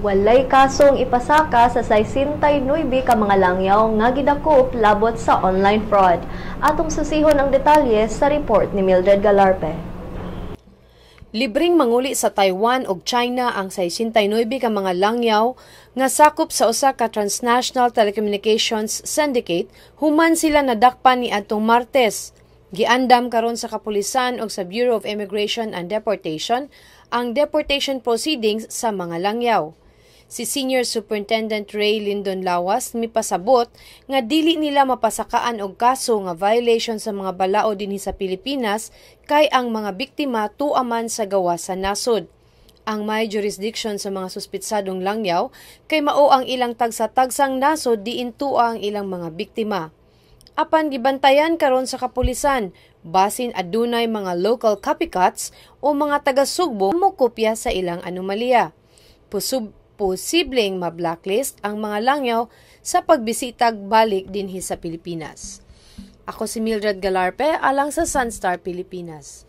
Walay kasong ipasaka sa 69 ka mga langyaw nga gidakop labot sa online fraud. Atong susihon ang detalye sa report ni Mildred Galarpe. Libreng manguli sa Taiwan ug China ang 69 ka mga langyaw nga sakop sa usa ka transnational telecommunications syndicate human sila nadakpan ni adtong Martes. Giandam karon sa kapulisan ug sa Bureau of Immigration and Deportation ang deportation proceedings sa mga langyaw. Si Senior Superintendent Ray Lyndon Lawas mipasabot nga dili nila mapasakaan og kaso nga violation sa mga balao dinhi sa Pilipinas kay ang mga biktima tuaman sa gawa sa nasod. Ang may jurisdiction sa mga suspitsadong langyaw kay mao ang ilang tagsa-tagsang nasod diin tua ang ilang mga biktima. Apan gibantayan karon sa kapulisan, basin adunay mga local copycats o mga taga-Sugbo mo kopya sa ilang anomalya. Posibleng ma-blacklist ang mga langyaw sa pagbisitag balik dinhi sa Pilipinas. Ako si Mildred Galarpe alang sa Sunstar Pilipinas.